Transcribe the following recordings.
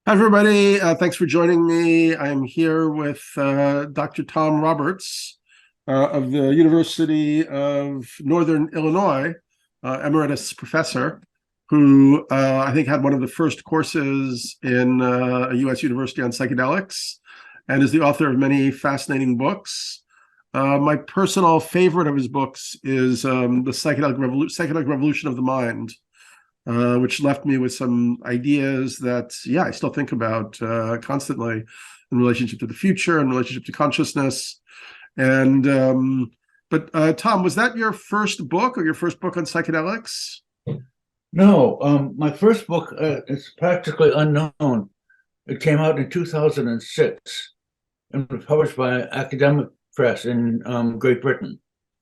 Hi, everybody. Thanks for joining me. I'm here with Dr. Tom Roberts of the University of Northern Illinois, emeritus professor, who I think had one of the first courses in a U.S. university on psychedelics and is the author of many fascinating books. My personal favorite of his books is the Psychedelic Revolution of the Mind, which left me with some ideas that, yeah, I still think about constantly in relationship to the future, in relationship to consciousness. And but Tom, was that your first book or your first book on psychedelics? No, my first book is practically unknown. It came out in 2006 and was published by an academic press in Great Britain.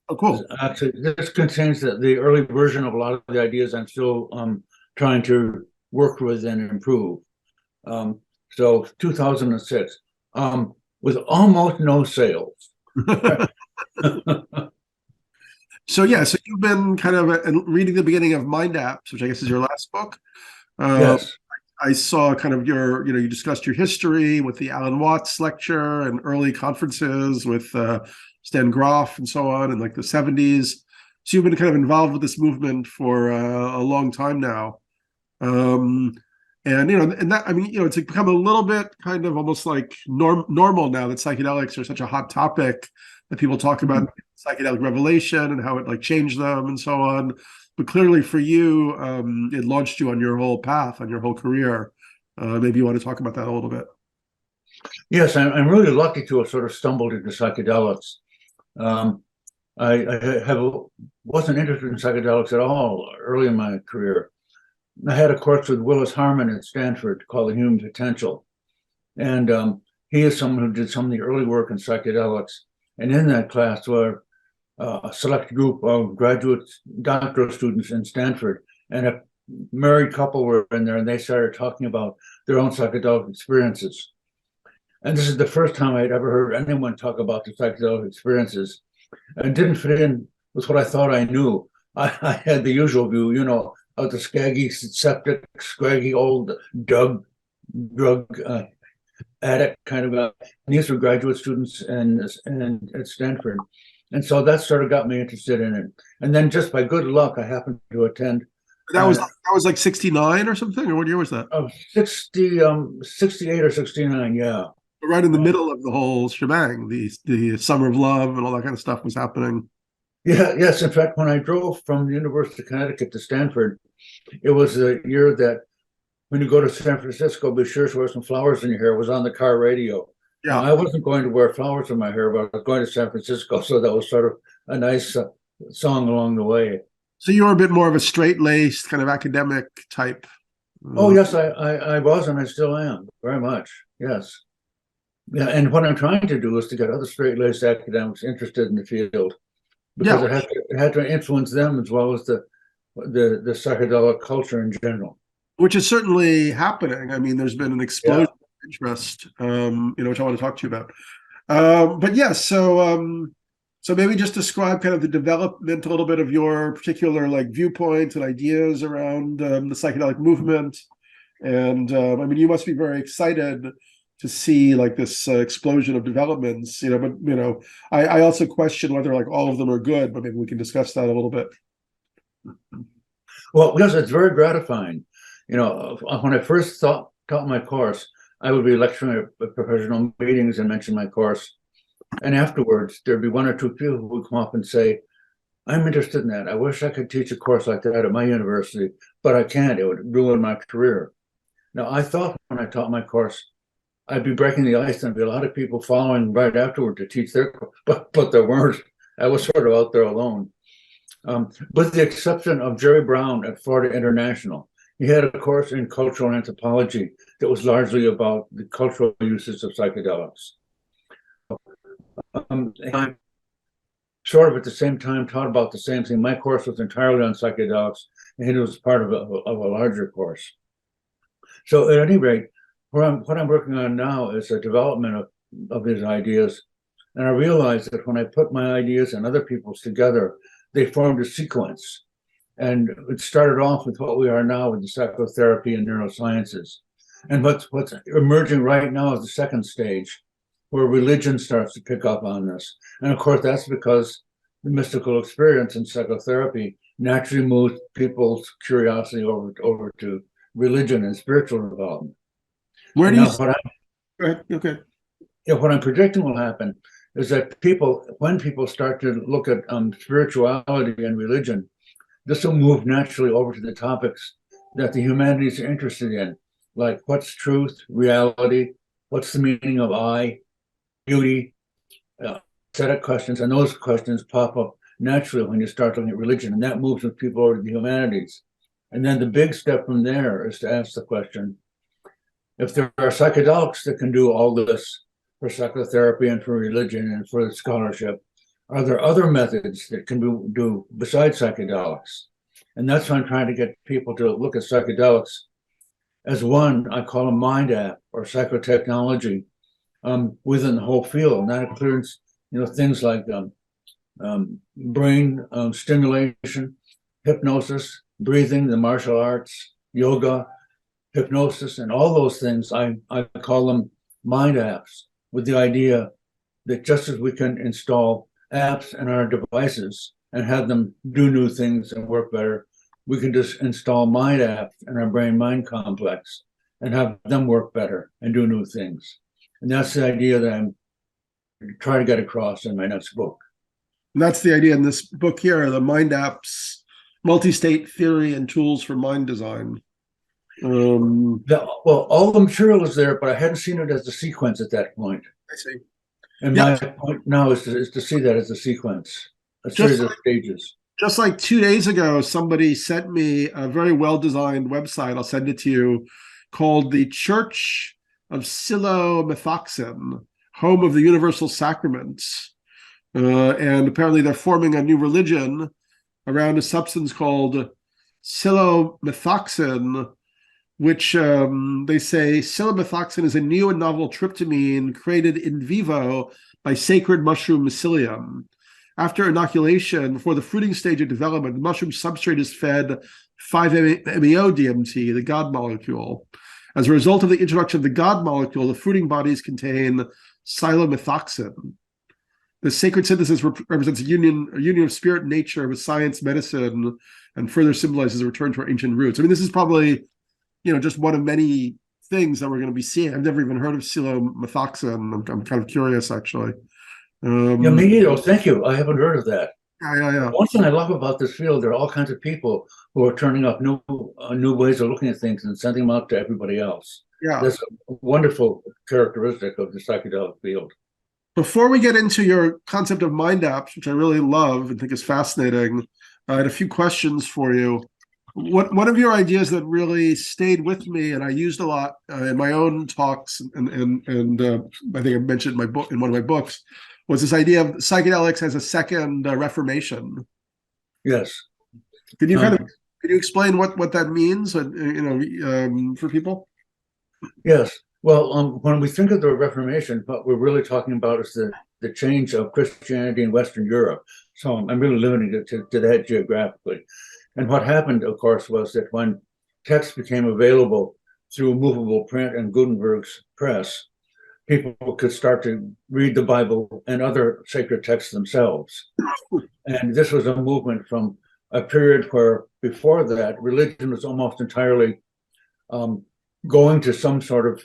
Oh, cool. Actually, this contains the early version of a lot of the ideas I'm still trying to work with and improve. So 2006, with almost no sales. So yeah, so you've been kind of reading the beginning of MindApps, which I guess is your last book. Uh, Yes. I saw kind of you discussed your history with the Alan Watts lecture and early conferences with Stan Grof and so on in like the 70s. So you've been kind of involved with this movement for a long time now. Um, and and that, I mean, it's become a little bit kind of almost like normal now that psychedelics are such a hot topic that people talk about psychedelic revelation and how it like changed them and so on. But clearly for you, it launched you on your whole path, on your whole career. Maybe you want to talk about that a little bit. Yes, I'm really lucky to have sort of stumbled into psychedelics. Um, I wasn't interested in psychedelics at all early in my career. I had a course with Willis Harman at Stanford called The Human Potential. And he is someone who did some of the early work in psychedelics. And in that class were a select group of graduate doctoral students in Stanford. And a married couple were in there, and they started talking about their own psychedelic experiences. And this is the first time I'd ever heard anyone talk about the psychedelic experiences. And it didn't fit in with what I thought I knew. I had the usual view, of the scaggy, septic, scraggy old drug addict kind of guy. And these were graduate students and at Stanford. And so that sort of got me interested in it. And then just by good luck, I happened to attend That was like 69 or something, or what year was that? 68 or 69, yeah. Right in the middle of the whole shebang, the Summer of Love and all that kind of stuff was happening. Yeah, yes. In fact, when I drove from the University of Connecticut to Stanford, it was the year that when you go to San Francisco, be sure to wear some flowers in your hair was on the car radio. Now, Yeah. I wasn't going to wear flowers in my hair, but I was going to San Francisco, so that was sort of a nice song along the way. So you're a bit more of a straight-laced kind of academic type. Oh, Uh, yes, I was, and I still am, very much. Yes. Yeah, and what I'm trying to do is to get other straight-laced academics interested in the field because yeah, it had to influence them as well as the psychedelic culture in general. which is certainly happening. I mean, there's been an Yeah. explosion of interest, which I want to talk to you about. But yeah, so maybe just describe kind of the development a little bit of your particular like viewpoints and ideas around the psychedelic movement. And I mean, you must be very excited to see like this explosion of developments, but I also question whether like all of them are good, but maybe we can discuss that a little bit. Well, yes, it's very gratifying. When I first taught my course, I would be lecturing at professional meetings and mention my course. And afterwards, there'd be one or two people who would come up and say, I'm interested in that. I wish I could teach a course like that at my university, but I can't. It would ruin my career. Now, I thought when I taught my course, I'd be breaking the ice and there'd be a lot of people following right afterward to teach their course, but there weren't. I was sort of out there alone. With the exception of Jerry Brown at Florida International. He had a course in cultural anthropology that was largely about the cultural uses of psychedelics. I sort of at the same time taught about the same thing. My course was entirely on psychedelics, and it was part of a larger course. So at any rate, what I'm working on now is a development of these ideas. And I realized that when I put my ideas and other people's together, they formed a sequence. And it started off with what we are now with the psychotherapy and neurosciences. And what's emerging right now is the second stage, where religion starts to pick up on this. And of course, that's because the mystical experience in psychotherapy naturally moves people's curiosity over to religion and spiritual development. Where And do you? now Go ahead. Okay. what I'm predicting will happen is that when people start to look at spirituality and religion, this will move naturally over to the topics that the humanities are interested in, like what's truth, reality, what's the meaning of I, beauty, set of questions, and those questions pop up naturally when you start looking at religion, and that moves with people over to the humanities. And then the big step from there is to ask the question, if there are psychedelics that can do all this for psychotherapy and for religion and for the scholarship, are there other methods that can do besides psychedelics? And that's why I'm trying to get people to look at psychedelics as one, I call a mind app or psychotechnology within the whole field. And that includes, things like brain stimulation, hypnosis, breathing, the martial arts, yoga, hypnosis, and all those things. I call them mind apps, with the idea that just as we can install apps in our devices and have them do new things and work better, we can just install mind apps in our brain-mind complex and have them work better and do new things. And that's the idea that I'm trying to get across in my next book. And that's the idea in this book here, the MindApps, Multi-State Theory and Tools for Mind Design. Well, all the material is there, but I hadn't seen it as a sequence at that point. I see. And my point now is to see that as a sequence, a series of stages. Just like 2 days ago, somebody sent me a very well-designed website, I'll send it to you, called the Church of Psilomethoxin, Home of the Universal Sacraments. And apparently they're forming a new religion around a substance called psilomethoxin, which they say psilomethoxin is a new and novel tryptamine created in vivo by sacred mushroom mycelium. After inoculation, before the fruiting stage of development, the mushroom substrate is fed 5-MeO-DMT, the God molecule. As a result of the introduction of the God molecule, the fruiting bodies contain psilomethoxin. The sacred synthesis represents a union of spirit and nature with science, medicine, and further symbolizes a return to our ancient roots. I mean, this is probably, just one of many things that we're going to be seeing. I've never even heard of psilomethoxin. I'm kind of curious, actually. Yeah, me neither. Thank you. I haven't heard of that. Yeah. One thing I love about this field, there are all kinds of people who are turning up new ways of looking at things and sending them out to everybody else. Yeah. That's a wonderful characteristic of the psychedelic field. Before we get into your concept of mind apps, which I really love and think is fascinating, I had a few questions for you. One of your ideas that really stayed with me, and I used a lot in my own talks, and I think I mentioned in one of my books, was this idea of psychedelics as a second Reformation. Yes. Can you explain what that means, for people? Yes. Well, when we think of the Reformation, what we're really talking about is the change of Christianity in Western Europe. So I'm really limiting it to that geographically. And what happened, of course, was that when text became available through movable print and Gutenberg's press, people could start to read the Bible and other sacred texts themselves. And this was a movement from a period where, before that, religion was almost entirely going to some sort of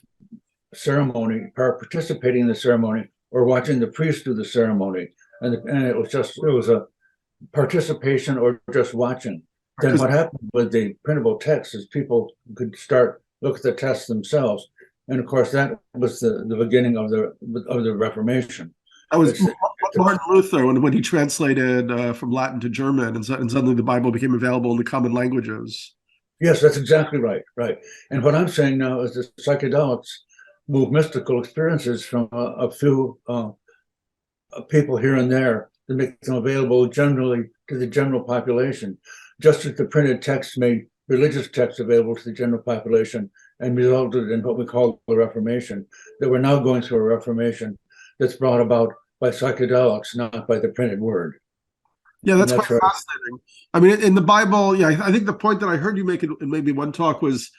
ceremony, participating in the ceremony, or watching the priest do the ceremony. And it was a participation or just watching. Then what happened with the printable text is people could look at the text themselves. And of course, that was the beginning of the Reformation. That was Martin Luther when he translated from Latin to German, and suddenly the Bible became available in the common languages. Yes, that's exactly right. Right. And what I'm saying now is that psychedelics move mystical experiences from a few people here and there to make them available generally to the general population, just as the printed text made religious texts available to the general population and resulted in what we call the Reformation, that we're now going through a Reformation that's brought about by psychedelics, not by the printed word. Yeah, that's quite fascinating. I mean, in the Bible, I think the point that I heard you make in maybe one talk was,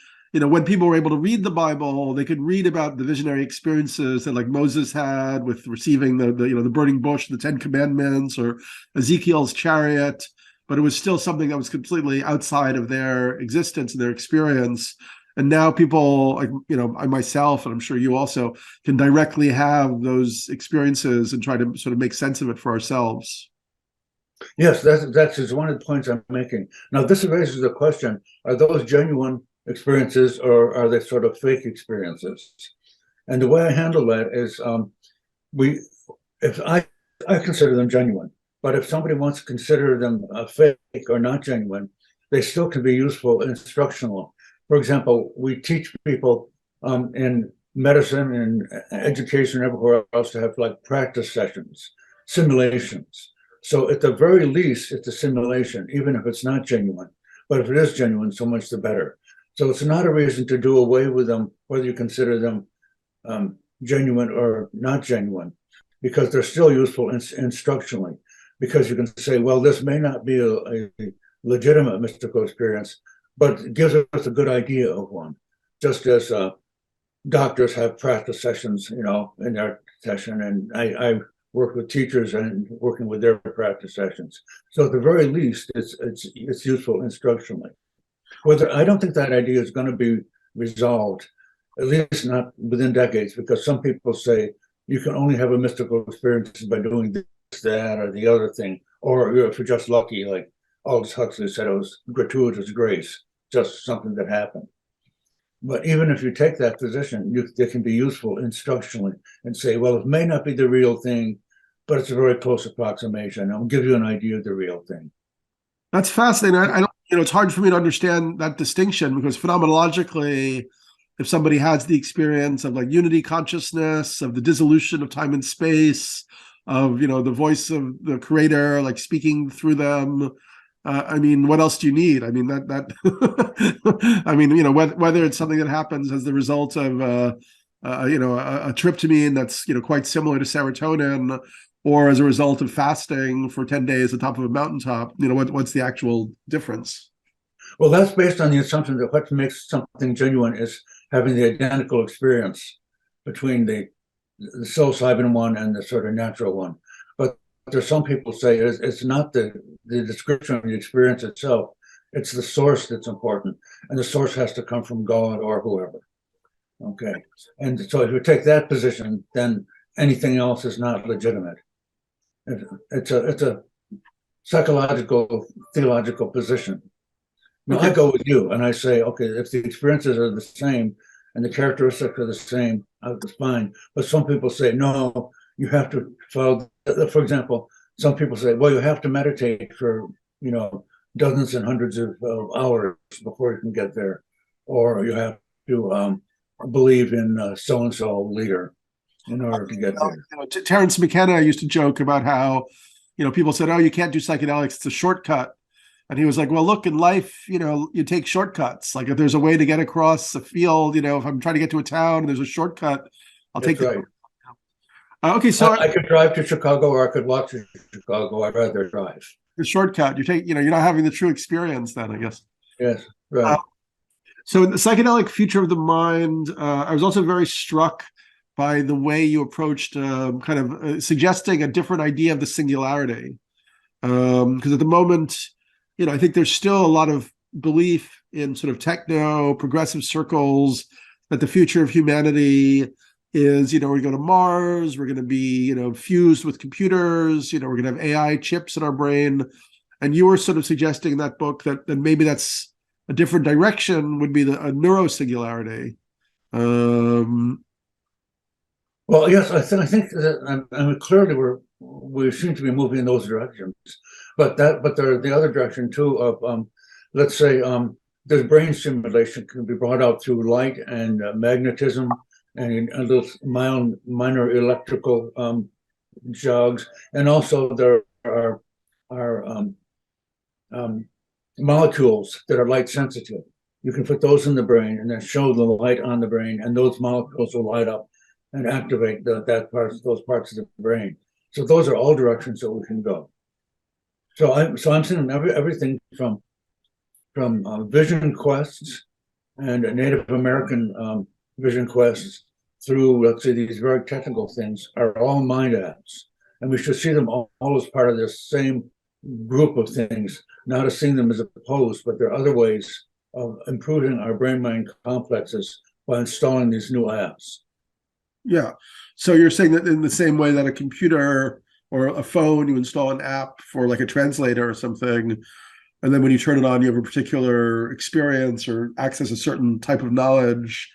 when people were able to read the Bible, they could read about the visionary experiences that like Moses had with receiving the burning bush, the Ten Commandments, or Ezekiel's chariot, but it was still something that was completely outside of their existence and their experience. And now people like, I myself, and I'm sure you also, can directly have those experiences and try to sort of make sense of it for ourselves. Yes, that's just one of the points I'm making. Now, this raises the question: are those genuine experiences, or are they sort of fake experiences? And the way I handle that is, if I consider them genuine, but if somebody wants to consider them fake or not genuine, they still can be useful instructional. For example, we teach people in medicine and education, everywhere else, to have like practice sessions, simulations. So at the very least, it's a simulation, even if it's not genuine. But if it is genuine, so much the better. So it's not a reason to do away with them, whether you consider them genuine or not genuine, because they're still useful instructionally. Because you can say, well, this may not be a legitimate mystical experience, but it gives us a good idea of one. Just as doctors have practice sessions, in their session, and I work with teachers and working with their practice sessions. So at the very least, it's useful instructionally. I don't think that idea is going to be resolved, at least not within decades, because some people say you can only have a mystical experience by doing this, that, or the other thing, or if you're just lucky, like Aldous Huxley said, it was gratuitous grace, just something that happened. But even if you take that position, they can be useful instructionally and say, well, it may not be the real thing, but it's a very close approximation. I'll give you an idea of the real thing. That's fascinating. I don't, it's hard for me to understand that distinction, because phenomenologically, if somebody has the experience of like unity consciousness, of the dissolution of time and space, of, the voice of the creator, like speaking through them, what else do you need? Whether it's something that happens as the result of, a tryptamine that's, quite similar to serotonin, or as a result of fasting for 10 days on top of a mountaintop, what's the actual difference? Well, that's based on the assumption that what makes something genuine is having the identical experience between the psilocybin one and the sort of natural one. But there's some people say it's not the description of the experience itself, it's the source that's important. And the source has to come from God or whoever. Okay. And so if you take that position, then anything else is not legitimate. It's a psychological, theological position. Now, I go with you and I say, okay, if the experiences are the same and the characteristics are the same, it's fine. But some people say, no, you have to follow. For example, some people say, well, you have to meditate for, dozens and hundreds of hours before you can get there. Or you have to believe in so-and-so leader in order to get there. Terence McKenna used to joke about how, people said, oh, you can't do psychedelics, it's a shortcut. And he was like, well, look, in life, you take shortcuts. Like if there's a way to get across a field, if I'm trying to get to a town and there's a shortcut, I'll take right. Okay, so I could drive to Chicago or I could walk to Chicago. I'd rather drive. The shortcut, you're not having the true experience then, I guess. Yes, right. So in the psychedelic future of the mind, I was also very struck by the way you approached suggesting a different idea of the singularity. Because at the moment, I think there's still a lot of belief in sort of techno progressive circles that the future of humanity is, we're going to go to Mars, we're going to be, fused with computers, we're going to have AI chips in our brain. And you were sort of suggesting in that book that maybe that's a different direction, would be a Neuro-Singularity. Well, yes, I think that clearly we seem to be moving in those directions. But the other direction too of let's say the brain stimulation can be brought out through light and magnetism and those minor electrical jogs, and also there are molecules that are light sensitive. You can put those in the brain and then show the light on the brain, and those molecules will light up and activate those parts of the brain. So those are all directions that we can go. So I'm seeing everything from vision quests and Native American vision quests through, let's say, these very technical things are all mind apps. And we should see them all as part of this same group of things, not as seeing them as opposed, but there are other ways of improving our brain-mind complexes by installing these new apps. Yeah. So you're saying that in the same way that a computer or a phone, you install an app for like a translator or something, and then when you turn it on, you have a particular experience or access a certain type of knowledge.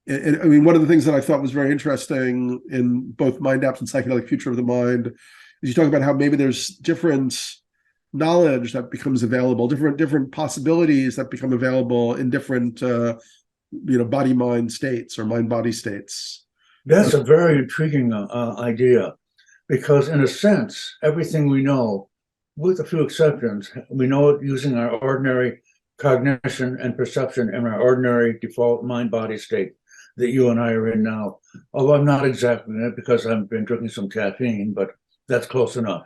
I mean, one of the things that I thought was very interesting in both MindApps and Psychedelic Future of the Mind is you talk about how maybe there's different knowledge that becomes available, different possibilities that become available in different body-mind states or mind-body states. That's a very intriguing idea, because in a sense, everything we know, with a few exceptions, we know it using our ordinary cognition and perception in our ordinary default mind-body state that you and I are in now. Although I'm not exactly in it because I've been drinking some caffeine, but that's close enough.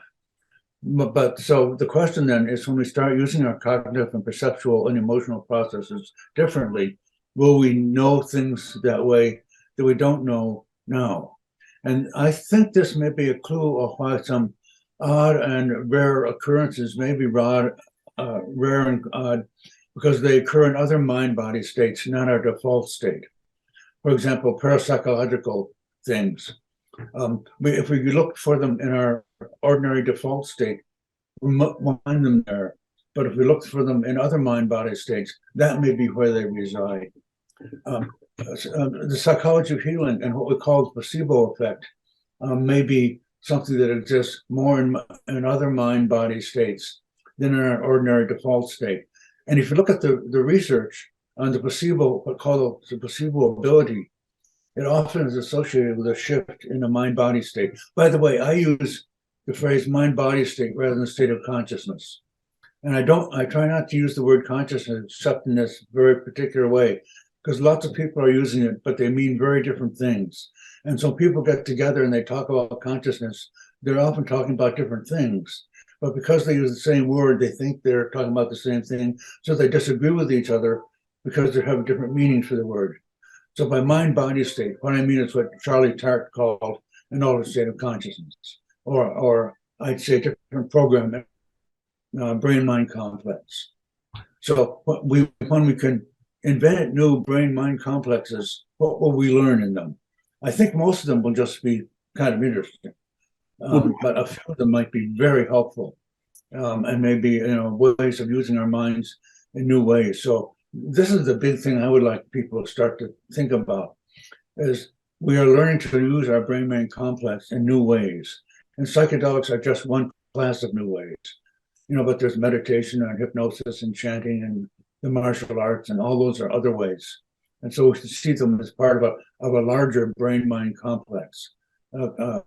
But so the question then is, when we start using our cognitive and perceptual and emotional processes differently, will we know things that way that we don't know now? And I think this may be a clue of why some odd and rare occurrences may be rare and odd, because they occur in other mind-body states, not our default state. For example, parapsychological things. If we look for them in our ordinary default state, we won't find them there. But if we look for them in other mind-body states, that may be where they reside. The psychology of healing and what we call the placebo effect may be something that exists more in other mind-body states than in our ordinary default state. And if you look at the research on the placebo, what's called the placebo ability, it often is associated with a shift in the mind-body state. By the way, I use the phrase mind-body state rather than state of consciousness. And I try not to use the word consciousness except in this very particular way, because lots of people are using it, but they mean very different things. And so people get together and they talk about consciousness, they're often talking about different things. But because they use the same word, they think they're talking about the same thing. So they disagree with each other because they have different meanings for the word. So by mind-body state, what I mean is what Charlie Tart called an altered state of consciousness, or I'd say different program, brain-mind complex. So when we can invent new brain-mind complexes, what will we learn in them? I think most of them will just be kind of interesting, but a few of them might be very helpful, and maybe ways of using our minds in new ways. So this is the big thing I would like people to start to think about, is we are learning to use our brain-mind complex in new ways. And psychedelics are just one class of new ways. But there's meditation and hypnosis and chanting and the martial arts, and all those are other ways. And so we should see them as part of a larger brain-mind complex, a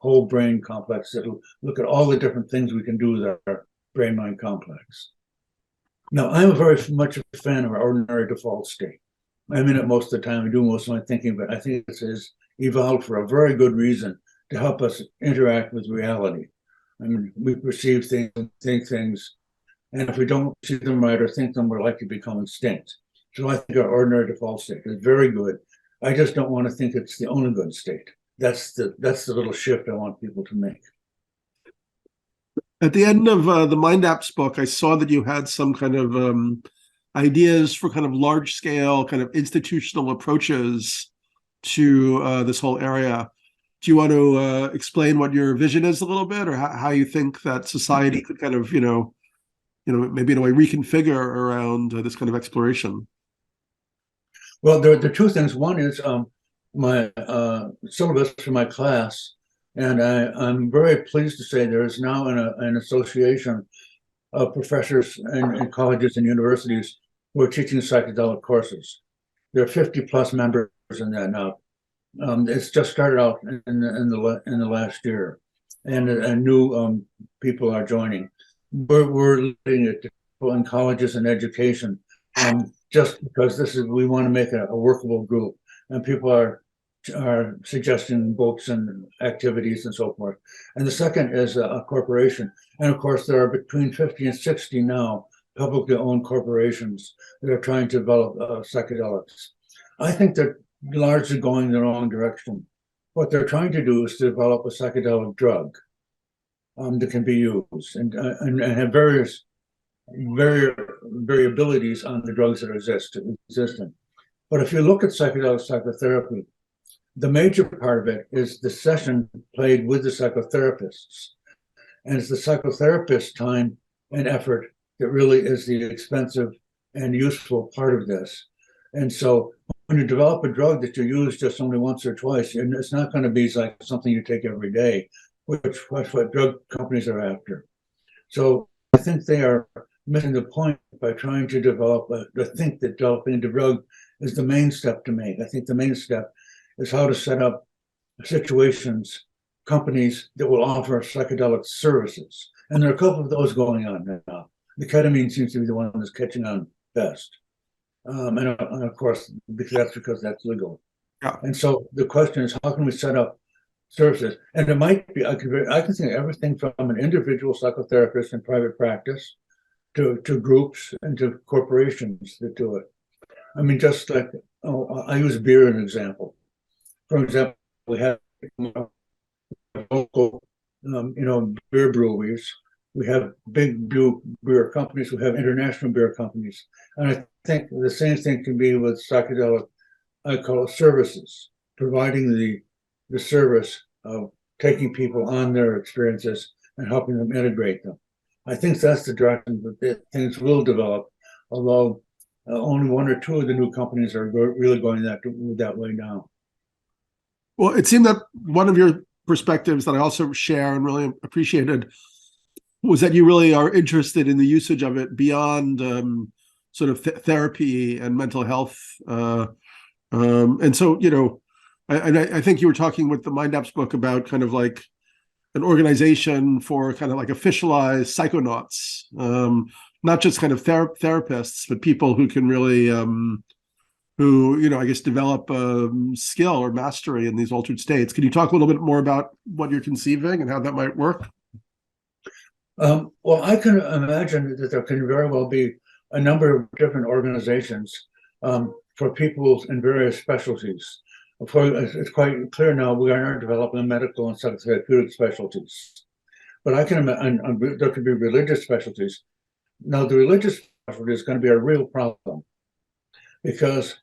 whole brain complex that'll look at all the different things we can do with our brain-mind complex. Now, I'm very much a fan of our ordinary default state. I'm in it most of the time. I do most of my thinking, but I think this is evolved for a very good reason, to help us interact with reality. I mean, we perceive things and think things, and if we don't see them right or think them, we're likely to become extinct. So I think our ordinary default state is very good. I just don't want to think it's the only good state. That's the little shift I want people to make. At the end of the MindApps book, I saw that you had some kind of ideas for kind of large-scale, kind of institutional approaches to this whole area. Do you want to explain what your vision is a little bit, or how you think that society could kind of, maybe in a way reconfigure around this kind of exploration? Well, there are two things. One is my syllabus for my class, and I'm very pleased to say there is now an association of professors in colleges and universities who are teaching psychedelic courses. There are 50 plus members in that now. It's just started out in the last year, and new people are joining. We're looking at people in colleges and education, just because we want to make a workable group, and people are suggesting books and activities and so forth. And the second is a corporation, and of course there are between 50 and 60 now publicly owned corporations that are trying to develop psychedelics. I think they're largely going in the wrong direction. What they're trying to do is to develop a psychedelic drug that can be used and have various variabilities on the drugs that are existing. But if you look at psychedelic psychotherapy, the major part of it is the session played with the psychotherapists. And it's the psychotherapist's time and effort that really is the expensive and useful part of this. And so when you develop a drug that you use just only once or twice, and it's not going to be like something you take every day, which is what drug companies are after. So I think they are missing the point by trying to develop think that developing a drug is the main step to make. I think the main step is how to set up situations, companies that will offer psychedelic services. And there are a couple of those going on now. The ketamine seems to be the one that's catching on best. And of course, because that's legal. Yeah. And so the question is, how can we set up services? And it might be, I can think of everything from an individual psychotherapist in private practice to groups and to corporations that do it. I mean, just like, I use beer as an example. For example, we have local, beer breweries. We have big beer companies. We have international beer companies. And I think the same thing can be with psychedelic, I call it services, providing the service of taking people on their experiences and helping them integrate them. I think that's the direction that things will develop, although only one or two of the new companies are really going that way now. Well, it seemed that one of your perspectives that I also share and really appreciated was that you really are interested in the usage of it beyond sort of therapy and mental health. And so, I think you were talking with the MindApps book about kind of like an organization for kind of like officialized psychonauts, not just kind of therapists, but people who can really, I guess, develop skill or mastery in these altered states. Can you talk a little bit more about what you're conceiving and how that might work? Well, I can imagine that there can very well be a number of different organizations for people in various specialties. It's quite clear now we are not developing medical and psychotherapeutic specialties. But I can imagine there could be religious specialties. Now, the religious specialty is going to be a real problem because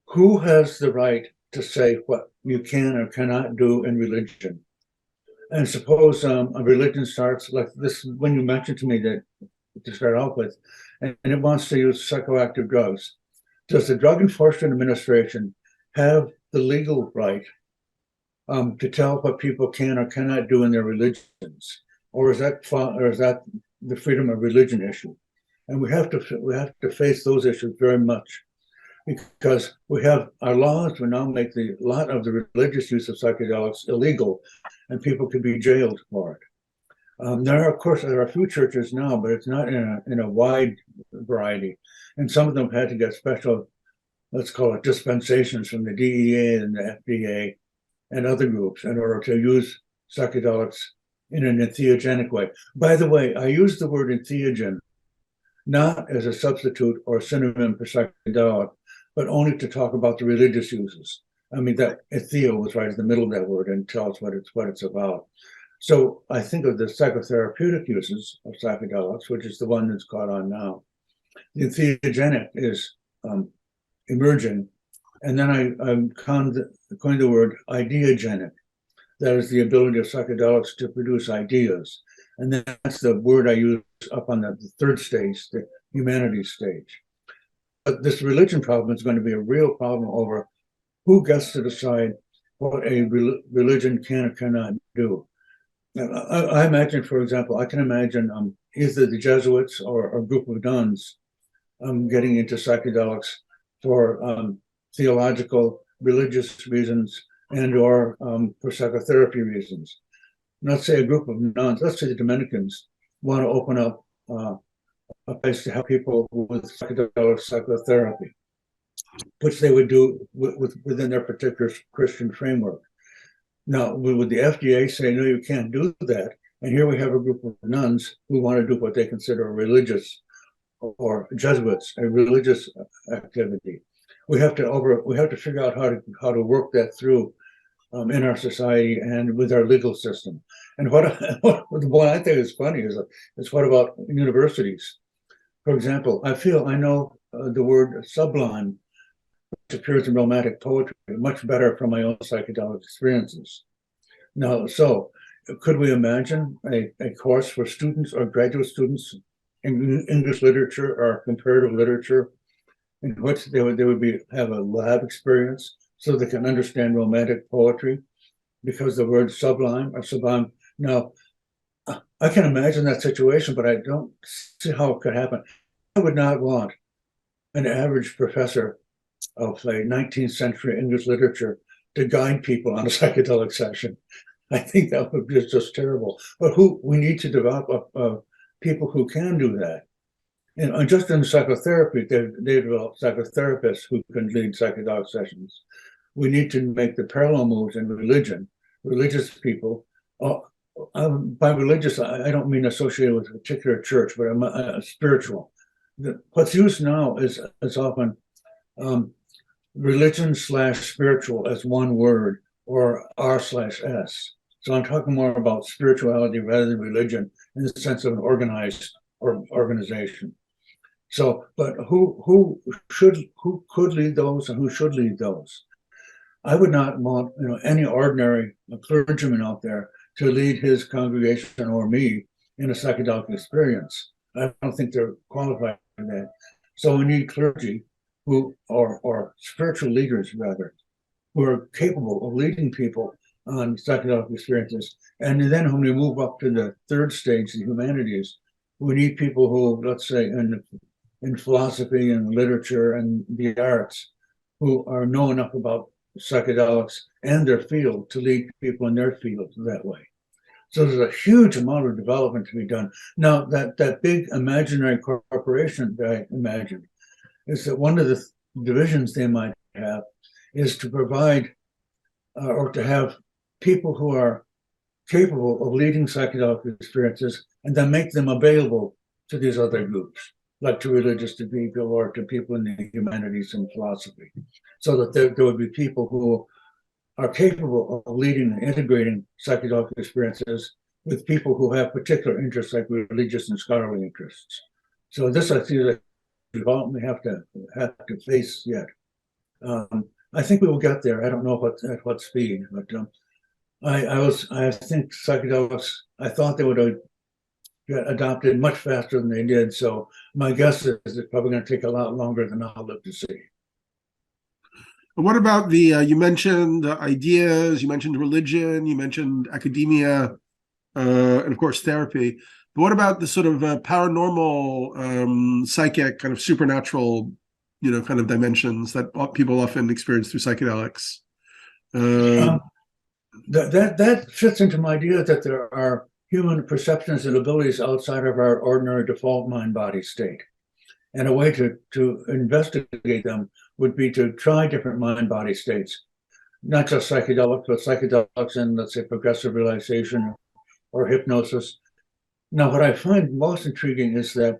who has the right to say what you can or cannot do in religion? And suppose a religion starts like this, when you mentioned to me that to start out with, and it wants to use psychoactive drugs. Does the Drug Enforcement Administration have the legal right to tell what people can or cannot do in their religions, or is that the freedom of religion issue? And we have to face those issues very much, because we have our laws will now make a lot of the religious use of psychedelics illegal, and people could be jailed for it. There are a few churches now, but it's not in a wide variety, and some of them had to get special, let's call it dispensations from the DEA and the FDA and other groups in order to use psychedelics in an entheogenic way. By the way, I use the word entheogen not as a substitute or synonym for psychedelic, but only to talk about the religious uses. I mean, that entheo was right in the middle of that word and tells what it's about. So I think of the psychotherapeutic uses of psychedelics, which is the one that's caught on now. The entheogenic is emerging. And then I'm coined the word ideogenic. That is the ability of psychedelics to produce ideas. And that's the word I use up on the third stage, the humanities stage. But this religion problem is going to be a real problem over who gets to decide what a religion can or cannot do. I imagine, for example, I can imagine either the Jesuits or a group of nuns getting into psychedelics for theological, religious reasons and or for psychotherapy reasons. Let's say a group of nuns, let's say the Dominicans want to open up a place to help people with psychedelic psychotherapy, which they would do within their particular Christian framework. Now, would the FDA say, no, you can't do that? And here we have a group of nuns who want to do what they consider a religious or Jesuits, a religious activity. We have to figure out how to work that through in our society and with our legal system. And what I think is funny is what about universities? For example, I know the word sublime, which appears in romantic poetry, much better from my own psychedelic experiences. Now, so could we imagine a course for students or graduate students in English literature or comparative literature in which they would have a lab experience so they can understand romantic poetry because the word sublime or sublime. Now, I can imagine that situation, but I don't see how it could happen. I would not want an average professor of, say, 19th century English literature to guide people on a psychedelic session. I think that would be just terrible. But we need to develop people who can do that. And just in psychotherapy, they develop psychotherapists who can lead psychedelic sessions. We need to make the parallel moves in religion. Religious people, by religious, I don't mean associated with a particular church, but I'm spiritual. What's used now is often religion/spiritual as one word, or R/S. So I'm talking more about spirituality rather than religion in the sense of an organized organization. So, but who could lead those and who should lead those? I would not want any ordinary clergyman out there to lead his congregation or me in a psychedelic experience. I don't think they're qualified for that. So we need clergy or spiritual leaders rather, who are capable of leading people on psychedelic experiences. And then when we move up to the third stage, the humanities, we need people who, let's say, in philosophy and literature and the arts, who know enough about psychedelics and their field to lead people in their field that way. So there's a huge amount of development to be done. Now, that big imaginary corporation that I imagined is that one of the divisions they might have is to provide or to have people who are capable of leading psychedelic experiences and then make them available to these other groups, like to religious people or to people in the humanities and philosophy, so that there would be people who are capable of leading and integrating psychedelic experiences with people who have particular interests, like religious and scholarly interests. So this, I see, that development we have to face yet. I think we will get there. I don't know at what speed, but I think psychedelics, I thought they would get adopted much faster than they did. So my guess is it's probably going to take a lot longer than I'll live to see. What about you mentioned ideas, you mentioned religion, you mentioned academia, and of course therapy. But what about the sort of paranormal, psychic, kind of supernatural, kind of dimensions that people often experience through psychedelics? That fits into my idea that there are human perceptions and abilities outside of our ordinary default mind-body state. And a way to investigate them would be to try different mind-body states, not just psychedelics, but psychedelics and, let's say, progressive relaxation or hypnosis. Now, what I find most intriguing is that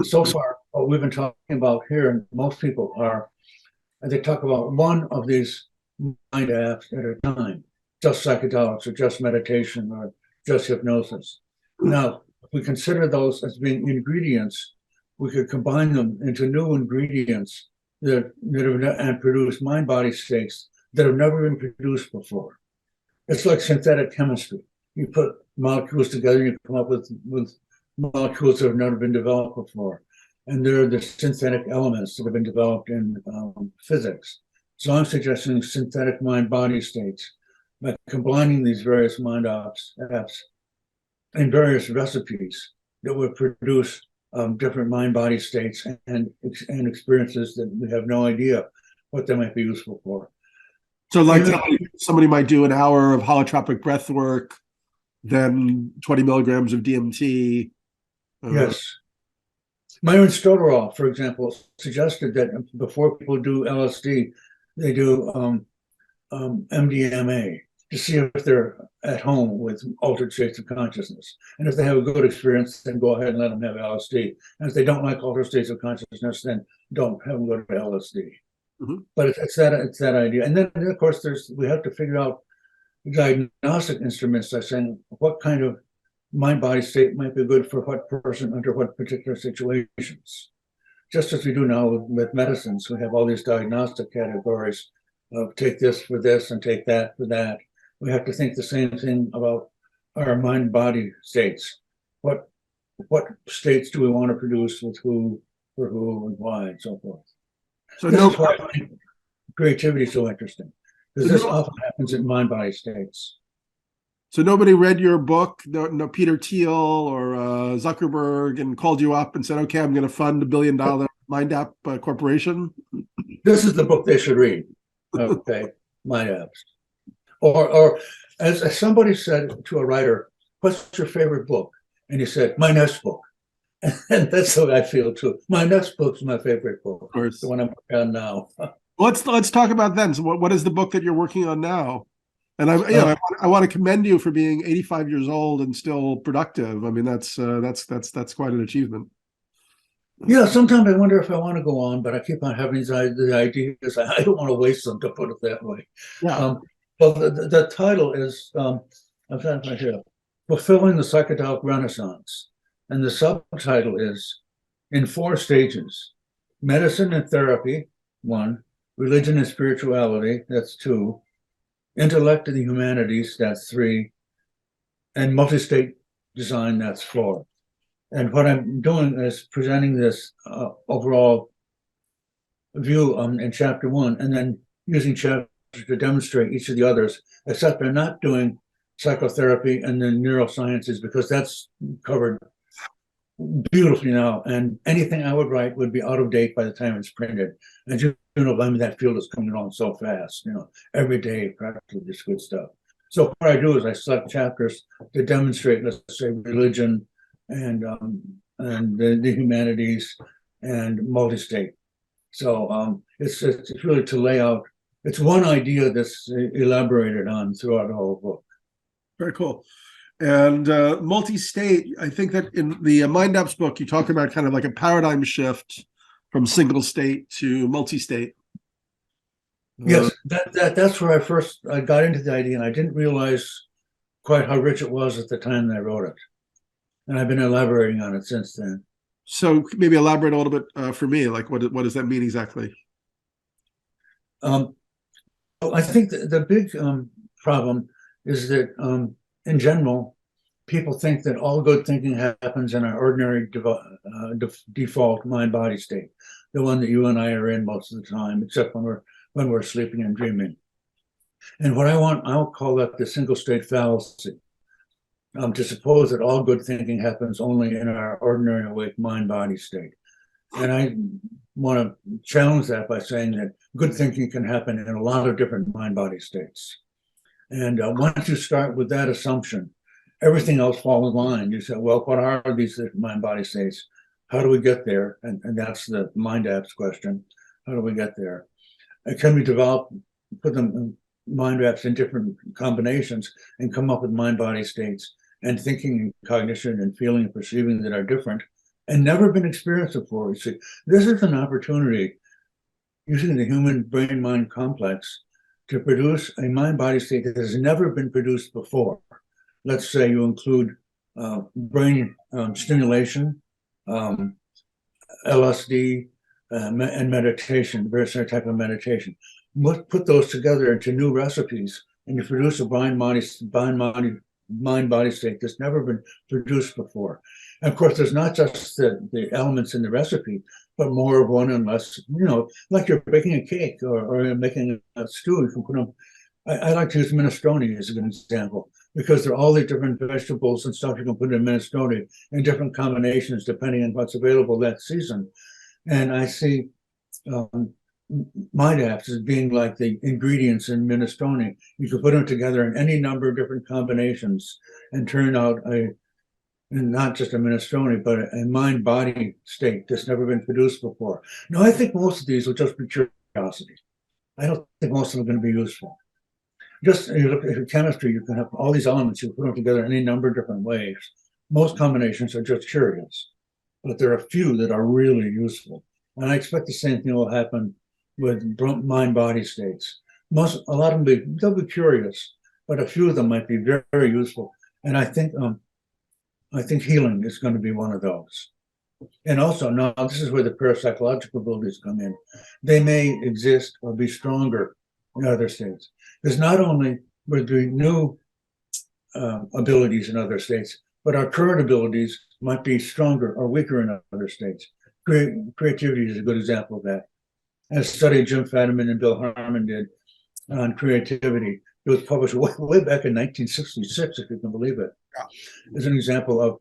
so far, what we've been talking about here, and most people they talk about one of these MindApps at a time, just psychedelics or just meditation or just hypnosis. Now, if we consider those as being ingredients, we could combine them into new ingredients and produce mind-body states that have never been produced before. It's like synthetic chemistry. You put molecules together, you come up with molecules that have never been developed before. And they're the synthetic elements that have been developed in physics. So I'm suggesting synthetic mind-body states by combining these various MindApps and various recipes that would produce different mind-body states and experiences that we have no idea what they might be useful for. So like somebody might do an hour of holotropic breath work, then 20 milligrams of DMT. Yes. Myron Stodorov, for example, suggested that before people do LSD, they do MDMA. to see if they're at home with altered states of consciousness. And if they have a good experience, then go ahead and let them have LSD. And if they don't like altered states of consciousness, then don't have them go to LSD. Mm-hmm. But it's that idea. And then, of course, we have to figure out diagnostic instruments by saying what kind of mind-body state might be good for what person under what particular situations. Just as we do now with medicines, we have all these diagnostic categories of take this for this and take that for that. We have to think the same thing about our mind-body states. What states do we want to produce with who, for who, and why, and so forth. So this is why I find creativity so interesting, because this often happens in mind-body states. So nobody read your book, no Peter Thiel or Zuckerberg, and called you up and said, "Okay, I'm going to fund $1 billion MindApp corporation." This is the book they should read. Okay, MindApps. Or as somebody said to a writer, "What's your favorite book?" And he said, "My next book." And that's what I feel too. My next book's my favorite book. Of course, the one I'm working on now. Let's talk about then. So what is the book that you're working on now? And I want to commend you for being 85 years old and still productive. I mean, that's quite an achievement. Yeah, sometimes I wonder if I want to go on, but I keep on having the ideas. I don't want to waste them, to put it that way. Yeah. Well, the title is I've got it right here, Fulfilling the Psychedelic Renaissance. And the subtitle is In 4 Stages: Medicine and Therapy, 1, Religion and Spirituality, that's 2, Intellect and the Humanities, that's 3, and Multi-State Design, that's 4. And what I'm doing is presenting this overall view in chapter 1, and then using chapters to demonstrate each of the others, except I'm not doing psychotherapy and then neurosciences, because that's covered beautifully now. And anything I would write would be out of date by the time it's printed. And you know, I mean, that field is coming along so fast, every day, practically this good stuff. So what I do is I select chapters to demonstrate, let's say, religion and the humanities and multi-state. So it's really to lay out. It's one idea that's elaborated on throughout the whole book. Very cool. And multi-state, I think that in the MindApps book, you talk about kind of like a paradigm shift from single state to multi-state. Yes, that's where I got into the idea, and I didn't realize quite how rich it was at the time that I wrote it. And I've been elaborating on it since then. So maybe elaborate a little bit for me, like what does that mean exactly? I think the big problem is that in general, people think that all good thinking happens in our ordinary default mind-body state, the one that you and I are in most of the time, except when we're sleeping and dreaming. And what I'll call that the single state fallacy. To suppose that all good thinking happens only in our ordinary awake mind-body state. And I want to challenge that by saying that good thinking can happen in a lot of different mind-body states. And once you start with that assumption, everything else falls in line. You say, well, what are these different mind-body states? How do we get there? And that's the MindApps question. How do we get there? And can we put them in MindApps in different combinations and come up with mind-body states and thinking and cognition and feeling and perceiving that are different and never been experienced before? You see, this is an opportunity using the human brain-mind complex to produce a mind-body state that has never been produced before. Let's say you include brain stimulation, LSD, and meditation, various type of meditation. Put those together into new recipes, and you produce a mind-body state that's never been produced before. And of course, there's not just the elements in the recipe, but more of one and less, like you're baking a cake or making a stew. You can put them. I like to use minestrone as an example, because there are all these different vegetables and stuff you can put in minestrone in different combinations depending on what's available that season. And I see MindApps as being like the ingredients in minestrone. You can put them together in any number of different combinations and turn out not just a minestrone, but a mind-body state that's never been produced before. Now, I think most of these will just be curiosity. I don't think most of them are going to be useful. Just you look at chemistry, you can have all these elements, you put them together in any number of different ways. Most combinations are just curious, but there are a few that are really useful. And I expect the same thing will happen with mind-body states. A lot of them they'll be curious, but a few of them might be very, very useful. And I think healing is going to be one of those. And also, now this is where the parapsychological abilities come in. They may exist or be stronger in other states. Because not only would there be new abilities in other states, but our current abilities might be stronger or weaker in other states. Creativity is a good example of that. A study Jim Fadiman and Bill Harmon did on creativity, it was published way back in 1966, if you can believe it. As an example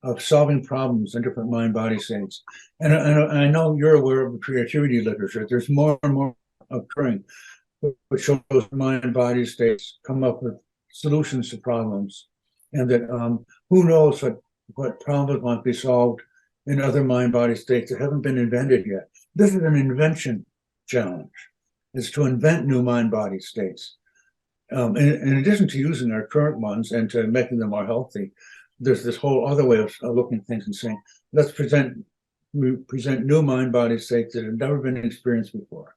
of solving problems in different mind-body states. And I know you're aware of the creativity literature. There's more and more occurring, which shows mind-body states come up with solutions to problems, and that who knows what problems might be solved in other mind-body states that haven't been invented yet. This is an invention challenge, is to invent new mind-body states. In addition to using our current ones and to making them more healthy, there's this whole other way of looking at things and saying, let's present new mind-body states that have never been experienced before.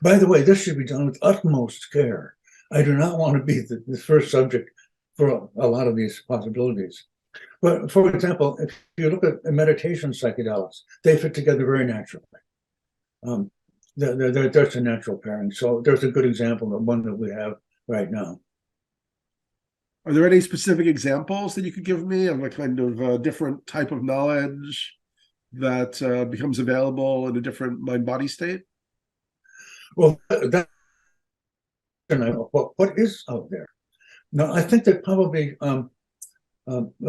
By the way, this should be done with utmost care. I do not want to be the first subject for a lot of these possibilities. But for example, if you look at meditation psychedelics, they fit together very naturally. There's a natural pairing. So there's a good example of one that we have right now. Are there any specific examples that you could give me of a kind of different type of knowledge that becomes available in a different mind-body state? Well, what is out there? Now, I think that probably a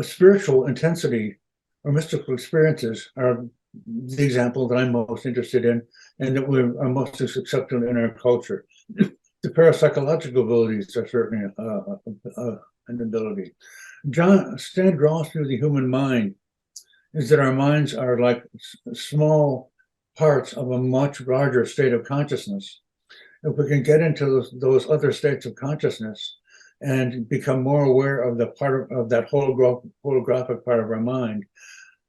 spiritual intensity or mystical experiences are the example that I'm most interested in and that are most accepted in our culture. The parapsychological abilities are certainly an ability. Stan Gross through the human mind is that our minds are like small parts of a much larger state of consciousness. If we can get into those other states of consciousness and become more aware of the part of that holographic part of our mind,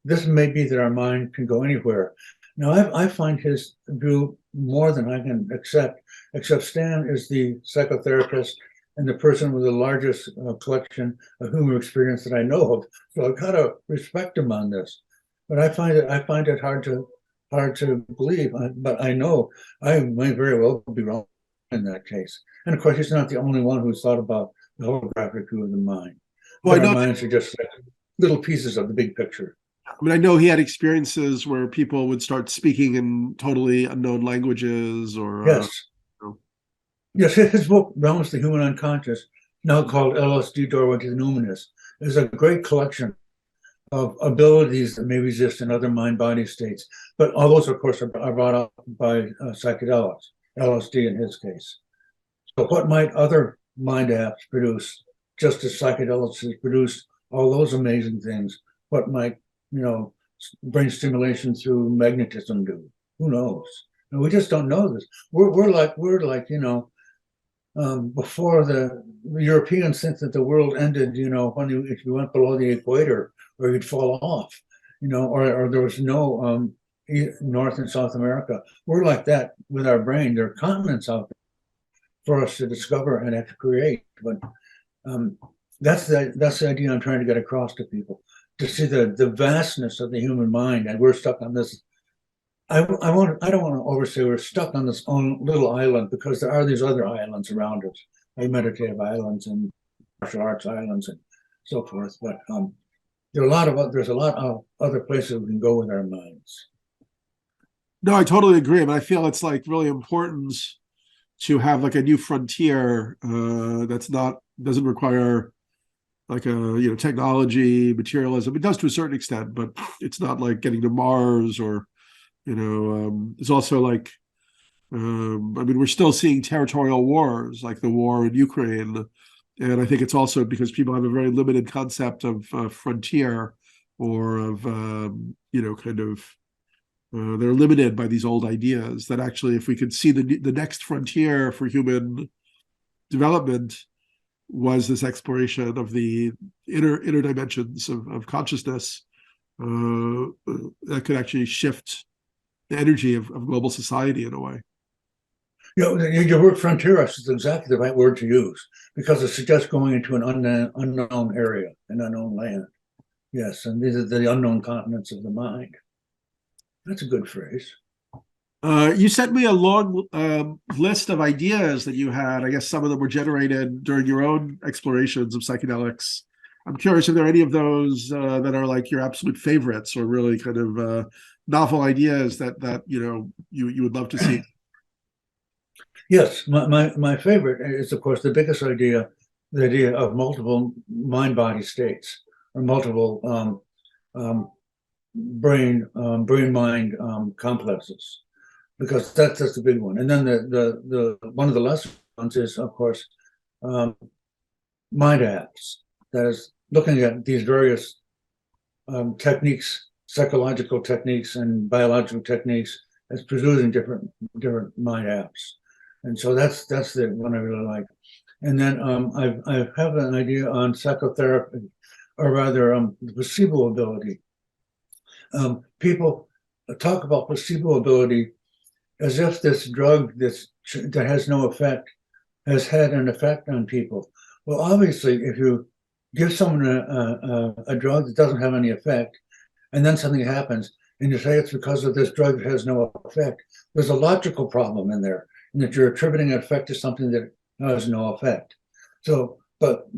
this may be that our mind can go anywhere. Now, I find his view more than I can accept, except Stan is the psychotherapist and the person with the largest collection of human experience that I know of. So I've got to respect him on this. But I find it hard to believe. But I know I may very well be wrong in that case. And of course, he's not the only one who's thought about the holographic view of the mind. Well, our minds are just like little pieces of the big picture. I mean, I know he had experiences where people would start speaking in totally unknown languages, or yes. Yes, his book, Realms of the Human Unconscious, now called LSD Doorway to the Numinous, is a great collection of abilities that may exist in other mind-body states. But all those, of course, are brought up by psychedelics, LSD in his case. So what might other MindApps produce, just as psychedelics has produced all those amazing things? What might, brain stimulation through magnetism do? Who knows? And we just don't know this. We're like before the Europeans think that the world ended, if you went below the equator, or you'd fall off, or there was no North and South America. We're like that with our brain. There are continents out there for us to discover and have to create. But that's the idea I'm trying to get across to people, to see the vastness of the human mind, and we're stuck on this. I don't want to oversay we're stuck on this own little island, because there are these other islands around us, like meditative islands and martial arts islands and so forth. But there's a lot of other places we can go with our minds. No, I totally agree. But I feel it's like really important to have like a new frontier doesn't require like a technology, materialism. It does to a certain extent, but it's not like getting to Mars or it's also like we're still seeing territorial wars, like the war in Ukraine, and I think it's also because people have a very limited concept of frontier, or of they're limited by these old ideas that actually, if we could see the next frontier for human development was this exploration of the inner dimensions of consciousness that could actually shift the energy of global society in a way. Your word frontieris is exactly the right word to use, because it suggests going into an unknown area, an unknown land. Yes, and these are the unknown continents of the mind. That's a good phrase. You sent me a long list of ideas that you had. I guess some of them were generated during your own explorations of psychedelics. I'm curious if there are any of those that are like your absolute favorites, or really kind of novel ideas that you would love to see. Yes, my favorite is, of course, the biggest idea, the idea of multiple mind-body states, or multiple brain-mind complexes, because that's the big one. And then the one of the lesser ones is, of course, MindApps. That is looking at these various techniques, psychological techniques and biological techniques, as producing different mind apps. And so that's the one I really like. And then I have an idea on psychotherapy, or rather the placebo ability. People talk about placebo ability as if this drug that has no effect has had an effect on people. Well, obviously, if you give someone a drug that doesn't have any effect, and then something happens, and you say it's because of this drug that has no effect, there's a logical problem in there, and that you're attributing an effect to something that has no effect. So, but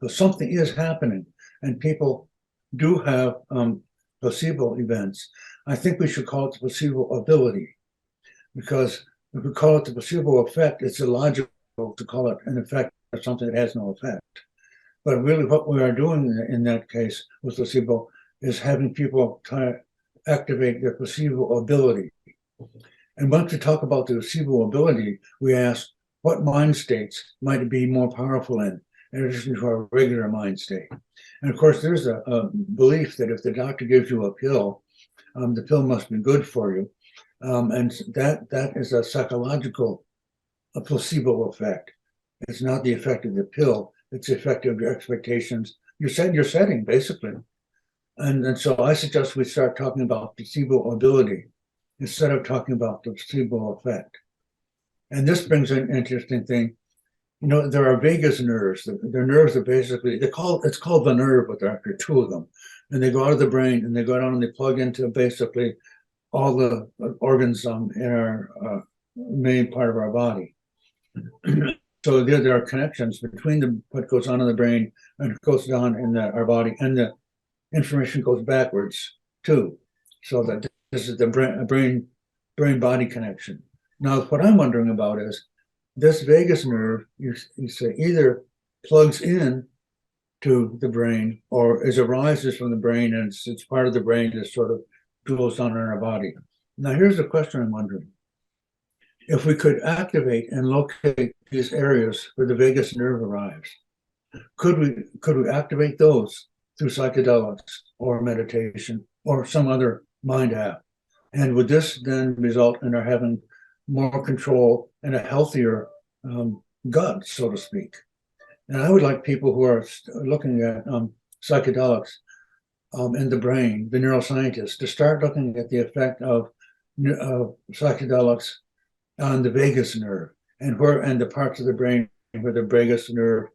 something is happening, and people do have placebo events. I think we should call it the placebo ability, because if we call it the placebo effect, it's illogical to call it an effect of something that has no effect. But really what we are doing in that case with placebo is having people try to activate their placebo ability. And once we talk about the placebo ability, we ask what mind states might it be more powerful in addition to our regular mind state. And of course, there's a belief that if the doctor gives you a pill, the pill must be good for you. And that is a psychological placebo effect. It's not the effect of the pill, it's the effect of your expectations, your setting, basically. And so I suggest we start talking about placebo ability instead of talking about the placebo effect. And this brings an interesting thing. There are vagus nerves. They're nerves that basically, it's called the nerve, but there are actually two of them. And they go out of the brain and they go down and they plug into basically all the organs in our main part of our body. So there are connections between what goes on in the brain and goes down in our body, and the information goes backwards too. So that this is the brain-body connection. Now, what I'm wondering about is this vagus nerve, you say, either plugs in to the brain or arises from the brain, and it's part of the brain that sort of goes on in our body. Now, here's the question I'm wondering. If we could activate and locate these areas where the vagus nerve arrives, could we activate those through psychedelics or meditation or some other mind app? And would this then result in our having more control and a healthier gut, so to speak? And I would like people who are looking at psychedelics in the brain, the neuroscientists, to start looking at the effect of psychedelics on the vagus nerve, and the parts of the brain where the vagus nerve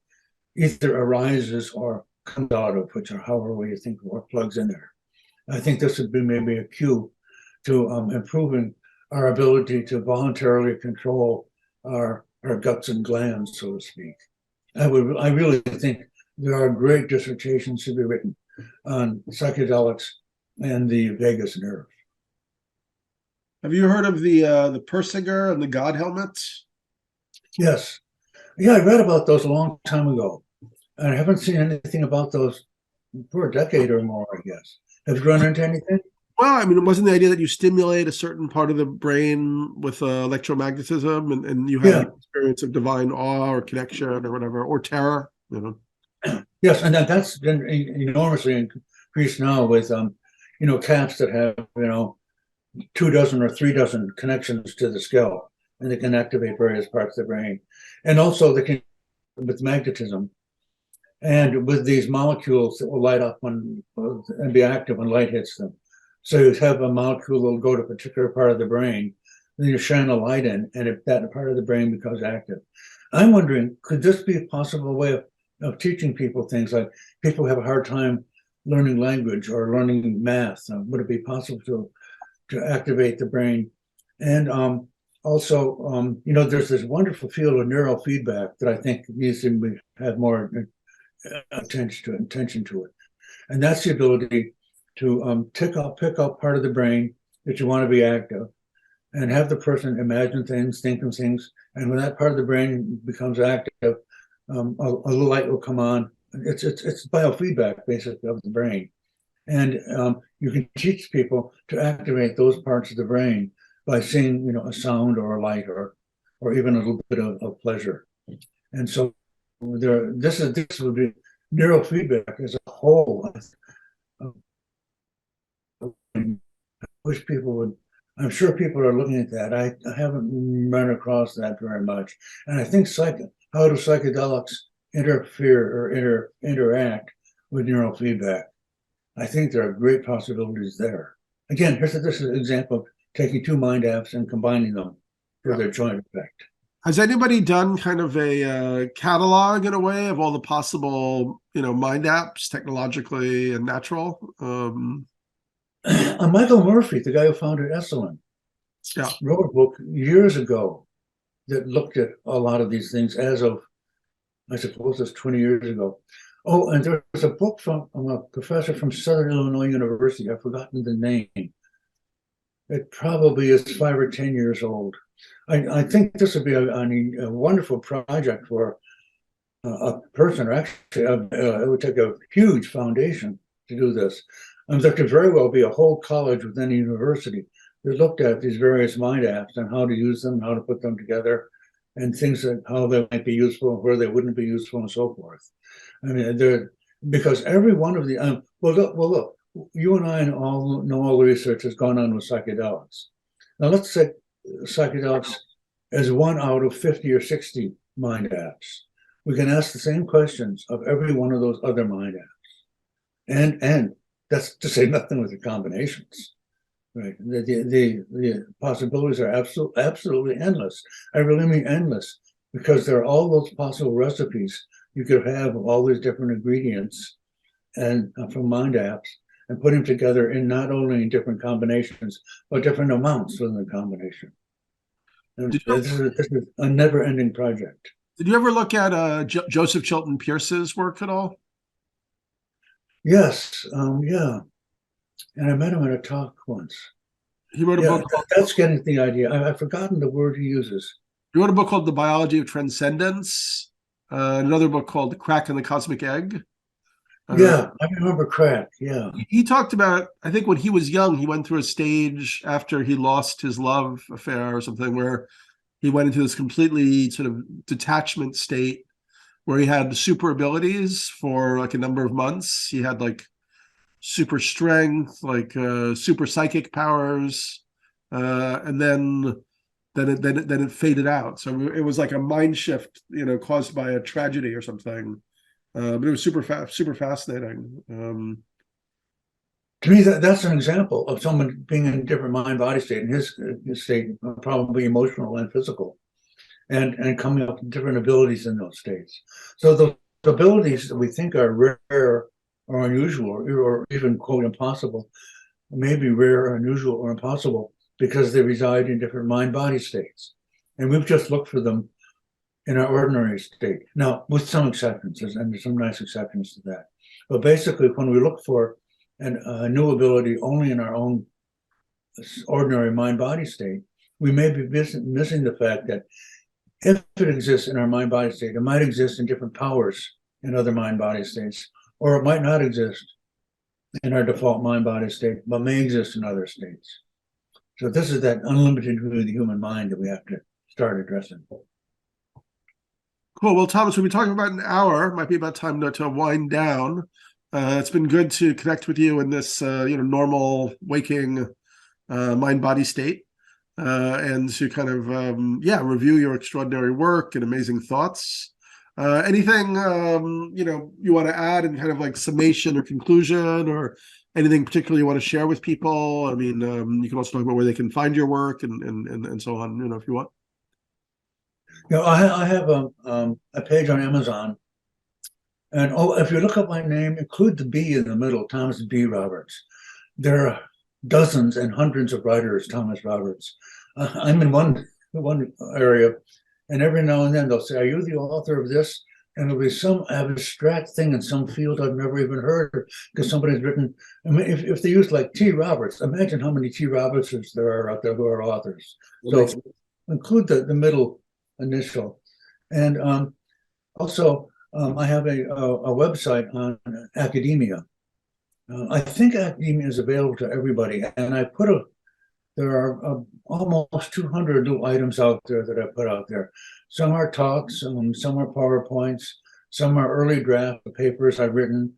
either arises or comes out of, which are however you think what plugs in there. I think this would be maybe a cue to improving our ability to voluntarily control our guts and glands, so to speak. I really think there are great dissertations to be written on psychedelics and the vagus nerve. Have you heard of the Persinger and the God helmets? Yes. Yeah, I read about those a long time ago. And I haven't seen anything about those for a decade or more, I guess. Have you run into anything? Well, I mean, it wasn't the idea that you stimulate a certain part of the brain with electromagnetism, and you have an experience of divine awe or connection or whatever, or terror, Yes, and that's been enormously increased now with, cats that have, 2 dozen or 3 dozen connections to the skull, and they can activate various parts of the brain. And also they can with magnetism and with these molecules that will light up when and be active when light hits them. So you have a molecule that will go to a particular part of the brain, then you shine a light in, and if that part of the brain becomes active. I'm wondering, could this be a possible way of teaching people things like people have a hard time learning language or learning math? Would it be possible to activate the brain? And also, there's this wonderful field of neurofeedback that I think needs to have more attention to it. And that's the ability to pick up part of the brain that you want to be active and have the person imagine things, think of things. And when that part of the brain becomes active, a little light will come on. It's biofeedback, basically, of the brain. And you can teach people to activate those parts of the brain by seeing, a sound or a light or even a little bit of pleasure. And so this would be neurofeedback as a whole. I wish people would. I'm sure people are looking at that. I haven't run across that very much. And I think how do psychedelics interfere or interact with neurofeedback? I think there are great possibilities there. Again, this is an example of taking two MindApps and combining them for their joint effect. Has anybody done kind of a catalog in a way of all the possible, MindApps, technologically and natural? Michael Murphy, the guy who founded Esalen, wrote a book years ago that looked at a lot of these things as of, I suppose it's 20 years ago. Oh, and there was a book from a professor from Southern Illinois University. I've forgotten the name. It probably is 5 or 10 years old. I think this would be a wonderful project for a person, or actually, it would take a huge foundation to do this. And there could very well be a whole college within a university that looked at these various MindApps and how to use them, how to put them together, and things that how they might be useful, where they wouldn't be useful, and so forth. I mean, because every one of the look, you and I all know all the research that's gone on with psychedelics. Now let's say psychedelics as 1 out of 50 or 60 MindApps. We can ask the same questions of every one of those other MindApps, and that's to say nothing with the combinations. Right, the possibilities are absolutely endless. I really mean endless, because there are all those possible recipes you could have of all these different ingredients and from MindApps, and put them together in not only in different combinations, but different amounts within the combination. And this is a never-ending project. Did you ever look at Joseph Chilton Pierce's work at all? Yes, yeah. And I met him at a talk once. He wrote a book. That's getting the idea. I've forgotten the word he uses. He wrote a book called The Biology of Transcendence, another book called The Crack in the Cosmic Egg. Yeah, I remember Crack, yeah. He talked about, I think when he was young, he went through a stage after he lost his love affair or something, where he went into this completely sort of detachment state where he had super abilities for like a number of months. He had like super strength, like super psychic powers, and then it faded out. So it was like a mind shift, caused by a tragedy or something. But it was super fascinating. To me, that's an example of someone being in a different mind-body state, and his state probably emotional and physical, and coming up with different abilities in those states. So the abilities that we think are rare or unusual, or even quote impossible, may be rare or unusual or impossible because they reside in different mind-body states, and we've just looked for them in our ordinary state. Now, with some exceptions, and there's some nice exceptions to that. But basically, when we look for a new ability only in our own ordinary mind-body state, we may be missing the fact that if it exists in our mind-body state, it might exist in different powers in other mind-body states, or it might not exist in our default mind-body state, but may exist in other states. So this is that unlimited view of the human mind that we have to start addressing. Cool. Well, Thomas, we'll be talking about an hour. Might be about time to wind down. It's been good to connect with you in this, normal waking mind-body state. and to kind of review your extraordinary work and amazing thoughts. Anything you want to add in kind of like summation or conclusion, or anything particularly you want to share with people? I mean, you can also talk about where they can find your work and so on, if you want. I have a page on Amazon, and if you look up my name, include the B in the middle, Thomas B. Roberts. There are dozens and hundreds of writers, Thomas Roberts. I'm in one area, and every now and then they'll say, "Are you the author of this?" And it'll be some abstract thing in some field I've never even heard of, because somebody's written. I mean, if they use like T. Roberts, imagine how many T. Robertses there are out there who are authors. So include the middle initial. And also, I have a website on academia. I think academia is available to everybody, and there are almost 200 little items out there that I put out there. Some are talks, some are PowerPoints, some are early draft papers I've written.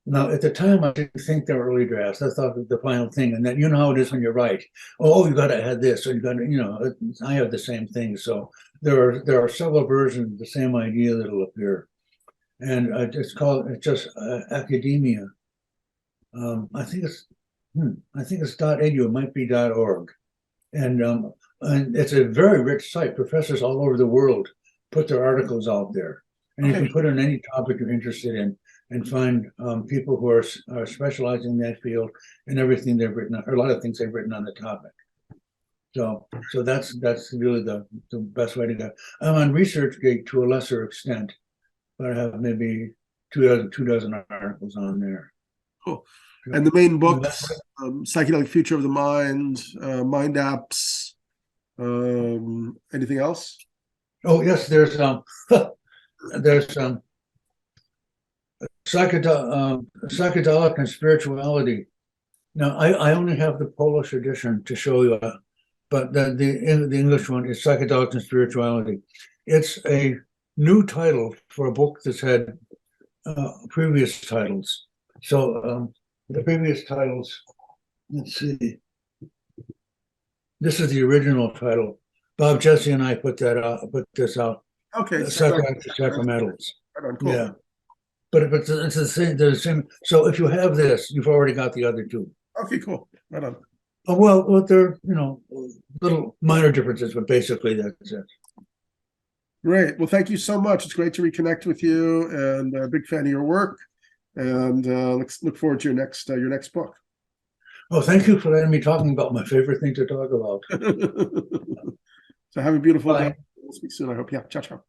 Now, at the time, I didn't think they were early drafts. I thought the final thing, and then you know how it is when you write. Oh, you got to add this, or you got to, I have the same thing. So there are several versions of the same idea that'll appear, and it's just academia. I think it's .edu. It might be .org, and it's a very rich site. Professors all over the world put their articles out there, and you can put in any topic you're interested in and find people who are specializing in that field and everything they've written, or a lot of things they've written on the topic. So that's really the best way to go. I'm on ResearchGate to a lesser extent, but I have maybe two dozen articles on there. Cool. And the main books, Psychedelic Future of the Mind, MindApps, anything else? Oh yes, there's psychedelic and spirituality. Now I only have the Polish edition to show you, but the English one is Psychedelics and Spirituality. It's a new title for a book that's had previous titles. So the previous titles, let's see. This is the original title. Bob, Jesse, and I put this out. Okay. Psychoactive Sacramentals. Right, cool. Yeah. But it's the same. They're the same. So if you have this, you've already got the other two. Okay, cool. Right on. Oh, well, they're little minor differences, but basically that's it. Great. Well, thank you so much. It's great to reconnect with you, and a big fan of your work. And let's look forward to your next book. Oh, thank you for letting me talking about my favorite thing to talk about. So have a beautiful Bye. day. We'll speak soon, I hope. Yeah. Ciao, ciao.